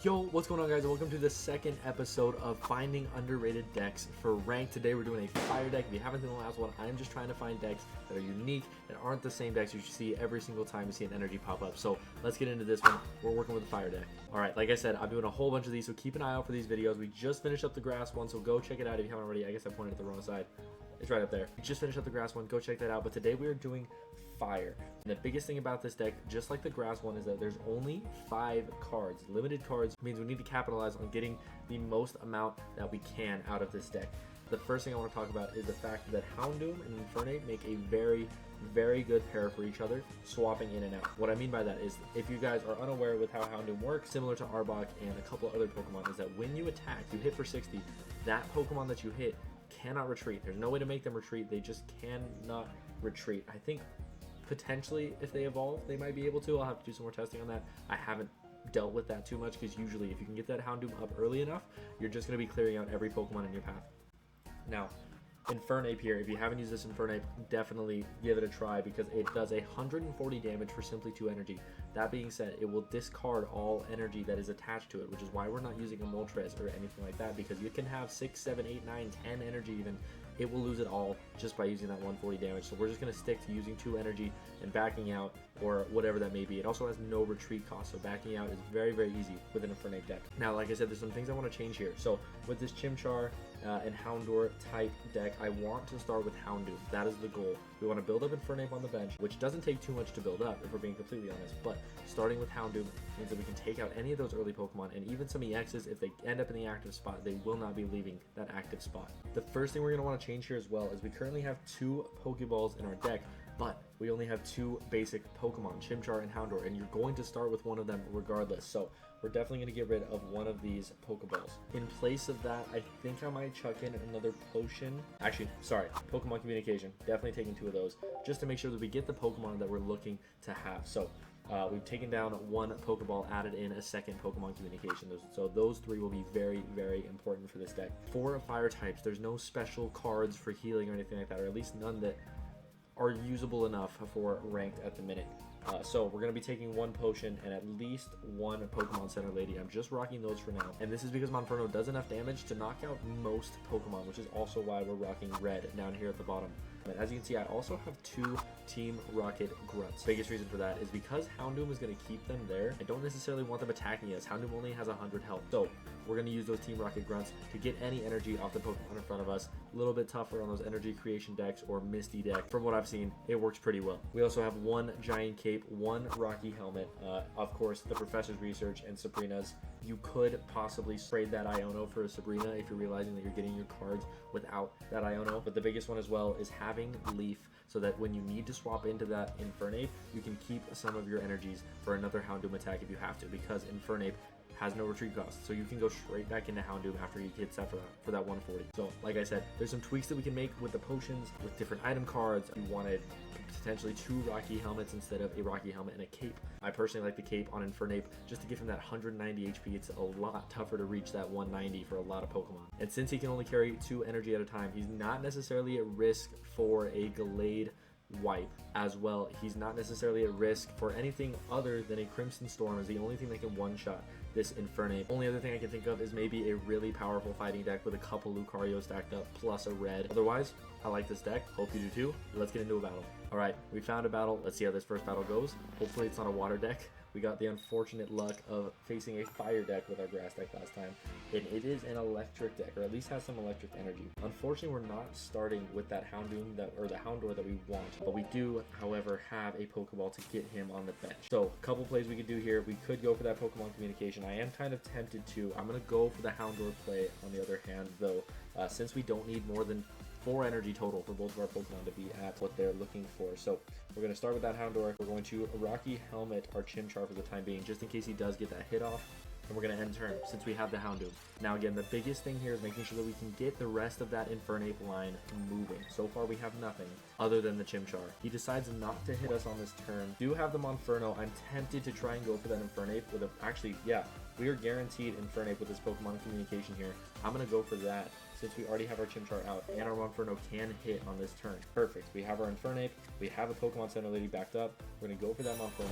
Yo, what's going on, guys? Welcome to the second episode of Finding Underrated Decks for Rank. Today we're doing a fire deck. If you haven't seen the last one, I'm just trying to find decks that are unique, that aren't the same decks you see every single time you see an energy pop up. So let's get into this one. We're working with a fire deck. Alright, like I said, I'm doing a whole bunch of these, so keep an eye out for these videos. We just finished up the grass one, so go check it out if you haven't already. I guess I pointed at the wrong side. It's right up there. We just finished up the grass one. Go check that out. But today we are doing fire. And the biggest thing about this deck, just like the grass one, is that there's only 5 cards. Limited cards means we need to capitalize on getting the most amount that we can out of this deck. The first thing I want to talk about is the fact that Houndoom and Infernape make a very good pair for each other, swapping in and out. What I mean by that is, if you guys are unaware with how Houndoom works, similar to Arbok and a couple other Pokemon, is that when you attack, you hit for 60, that Pokemon that you hit cannot retreat. There's no way to make them retreat. They just cannot retreat. I think potentially if they evolve, they might be able to. I'll have to do some more testing on that. I haven't dealt with that too much, because usually if you can get that Houndoom up early enough, you're just going to be clearing out every Pokemon in your path. Now, Infernape here, if you haven't used this Infernape, definitely give it a try, because it does 140 damage for simply 2 energy. That being said, it will discard all energy that is attached to it, which is why we're not using a Moltres or anything like that, because you can have 6, 7, 8, 9, 10 energy even. It will lose it all just by using that 140 damage. So we're just going to stick to using 2 energy and backing out, or whatever that may be. It also has no retreat cost, so backing out is very easy with an Infernape deck. Now, like I said, there's some things I want to change here. So with this Chimchar and Houndour type deck, I want to start with Houndoom. That is the goal. We want to build up Infernape on the bench, which doesn't take too much to build up, if we're being completely honest. But starting with Houndoom means that we can take out any of those early Pokemon, and even some EXs, if they end up in the active spot, they will not be leaving that active spot. The first thing we're going to want to change here as well is we currently have 2 Pokeballs in our deck, but we only have 2 basic Pokemon, Chimchar and Houndour, and you're going to start with one of them regardless. So we're definitely going to get rid of one of these Pokeballs. In place of that, I think I might chuck in another potion. Actually, sorry, Pokemon Communication. Definitely taking 2 of those, just to make sure that we get the Pokemon that we're looking to have. So we've taken down 1 Pokeball, added in a second Pokemon Communication. So those 3 will be very important for this deck. For fire types, there's no special cards for healing or anything like that, or at least none that are usable enough for ranked at the minute. So we're going to be taking 1 potion and at least 1 Pokemon Center Lady. I'm just rocking those for now. And this is because Monferno does enough damage to knock out most Pokemon, which is also why we're rocking red down here at the bottom. And as you can see, I also have 2 Team Rocket Grunts. Biggest reason for that is because Houndoom is going to keep them there. I don't necessarily want them attacking us. Houndoom only has 100 health. So we're going to use those Team Rocket Grunts to get any energy off the Pokemon in front of us. A little bit tougher on those energy creation decks or Misty deck. From what I've seen, it works pretty well. We also have 1 Giant Cape, 1 Rocky Helmet, of course the Professor's Research and Sabrina's. You could possibly trade that Iono for a Sabrina if you're realizing that you're getting your cards without that Iono. But the biggest one as well is having Leaf, so that when you need to swap into that Infernape, you can keep some of your energies for another Houndoom attack if you have to, because Infernape has no retreat cost, so you can go straight back into Houndoom after he hits that for that 140. So like I said, there's some tweaks that we can make with the potions, with different item cards. You wanted potentially 2 Rocky Helmets instead of a Rocky Helmet and a Cape. I personally like the Cape on Infernape just to give him that 190 HP. It's a lot tougher to reach that 190 for a lot of Pokemon. And since he can only carry 2 energy at a time, he's not necessarily at risk for a Gallade wipe as well. He's not necessarily at risk for anything other than a Crimson Storm, is the only thing that can one-shot this Infernape. Only other thing I can think of is maybe a really powerful fighting deck with a couple Lucario stacked up plus a red. Otherwise, I like this deck. Hope you do too. Let's get into a battle. Alright, we found a battle. Let's see how this first battle goes. Hopefully it's not a water deck. We got the unfortunate luck of facing a fire deck with our grass deck last time, and it is an electric deck, or at least has some electric energy. Unfortunately, we're not starting with that Houndoom or the Houndour that we want, but we do, however, have a Pokeball to get him on the bench. So a couple plays we could do here. We could go for that Pokemon Communication. I am kind of tempted to. I'm going to go for the Houndour play on the other hand, though, since we don't need more than 4 energy total for both of our Pokemon to be at what they're looking for. So we're going to start with that Houndour. We're going to Rocky Helmet our Chimchar for the time being, just in case he does get that hit off. And we're going to end turn since we have the Houndoom. Now again, the biggest thing here is making sure that we can get the rest of that Infernape line moving. So far we have nothing other than the Chimchar. He decides not to hit us on this turn. Do have the Monferno. I'm tempted to try and go for that Infernape with a... Actually, yeah, we are guaranteed Infernape with this Pokemon Communication here. I'm going to go for that, since we already have our Chimchar out and our Monferno can hit on this turn. Perfect. We have our Infernape. We have a Pokemon Center Lady backed up. We're going to go for that Monferno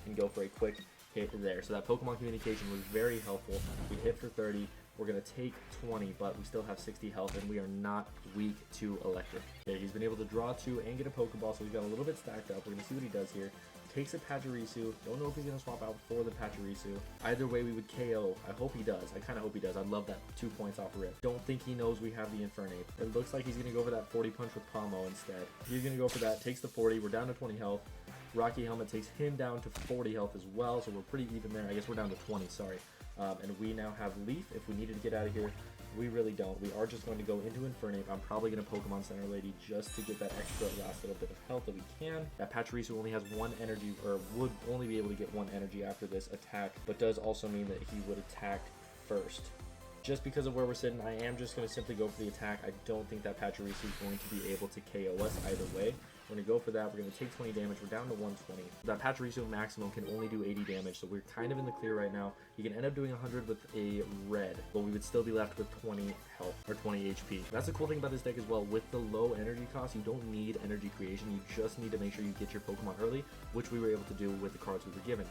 and go for a quick there. So that Pokemon communication was very helpful. We hit for 30. We're going to take 20, but we still have 60 health, and we are not weak to electric. Okay, he's been able to draw 2 and get a Pokeball, so he's got a little bit stacked up. We're going to see what he does here. Takes a Pachirisu. Don't know if he's going to swap out for the Pachirisu. Either way, we would KO. I hope he does. I kind of hope he does. I'd love that 2 points off rip. Don't think he knows we have the Infernape. It looks like he's going to go for that 40 punch with Pomo instead. He's going to go for that. Takes the 40. We're down to 20 health. Rocky Helmet takes him down to 40 health as well, so we're pretty even there. I guess we're down to 20, sorry. And we now have Leaf if we needed to get out of here. We really don't. We are just going to go into Infernape. I'm probably going to Pokemon Center Lady just to get that extra last little bit of health that we can. That Pachirisu only has 1 energy, or would only be able to get 1 energy after this attack, but does also mean that he would attack first. Just because of where we're sitting, I am just going to simply go for the attack. I don't think that Pachirisu is going to be able to KO us either way. We're going to go for that. We're going to take 20 damage. We're down to 120. That Pachirisu maximum can only do 80 damage, so we're kind of in the clear right now. You can end up doing 100 with a red, but we would still be left with 20 health, or 20 HP. That's the cool thing about this deck as well. With the low energy cost, you don't need energy creation. You just need to make sure you get your Pokemon early, which we were able to do with the cards we were given.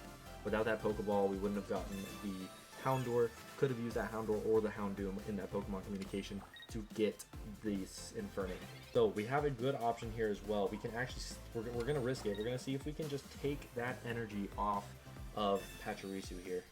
Without that Pokeball, we wouldn't have gotten the Houndour. Could have used that Houndour or the Houndoom in that Pokemon communication to get this Infernape. So we have a good option here as well. We can actually, we're going to risk it. We're going to see if we can just take that energy off of Pachirisu here.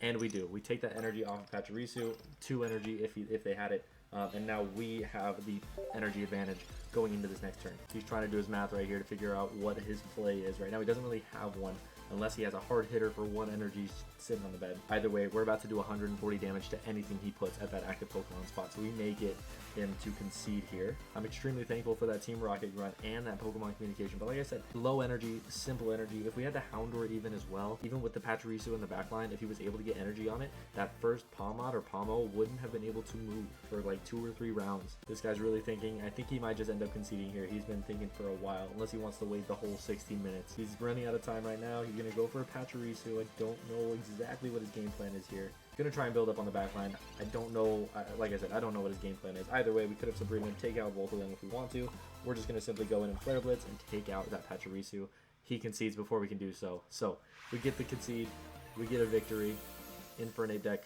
And we do. We take that energy off of Pachirisu, 2 energy if they had it. And now we have the energy advantage going into this next turn. He's trying to do his math right here to figure out what his play is. Right now he doesn't really have one, unless he has a hard hitter for 1 energy sitting on the bed. Either way, we're about to do 140 damage to anything he puts at that active Pokemon spot, so we may get him to concede here. I'm extremely thankful for that Team Rocket run and that Pokemon communication, but like I said, low energy, simple energy. If we had the Houndour even as well, even with the Pachirisu in the back line, if he was able to get energy on it, that first Palmot or Pomo wouldn't have been able to move for like 2 or 3 rounds. This guy's really thinking. I think he might just end up conceding here. He's been thinking for a while, unless he wants to wait the whole 16 minutes. He's running out of time right now. He's going to go for a Pachirisu. I don't know exactly what his game plan is here. Gonna try and build up on the back line. I don't know, like I said, I don't know what his game plan is. Either way, we could have Sabrina take out both of them if we want to. We're just gonna simply go in and Flare Blitz and take out that Pachirisu. He concedes before we can do so. So we get the concede, we get a victory. Infernape deck,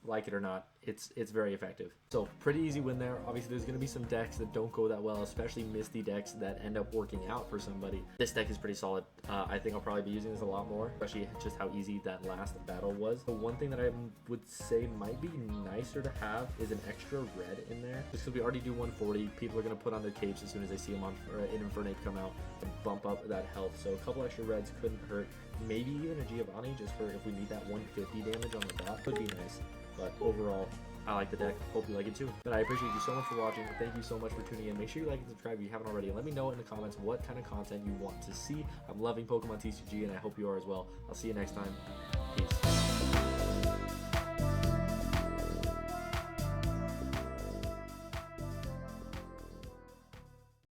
like it or not, it's very effective. So pretty easy win there. Obviously there's going to be some decks that don't go that well, especially Misty decks that end up working out for somebody. This deck is pretty solid. I think I'll probably be using this a lot more, especially just how easy that last battle was. The one thing that I would say might be nicer to have is an extra red in there, just because we already do 140. People are going to put on their capes as soon as they see him on Infernape come out and bump up that health. So a couple extra reds couldn't hurt. Maybe even a Giovanni just for if we need that 150 damage on the dot could be nice. But overall, I like the deck. Hope you like it too. But I appreciate you so much for watching. Thank you so much for tuning in. Make sure you like and subscribe if you haven't already. And let me know in the comments what kind of content you want to see. I'm loving Pokemon TCG, and I hope you are as well. I'll see you next time. Peace.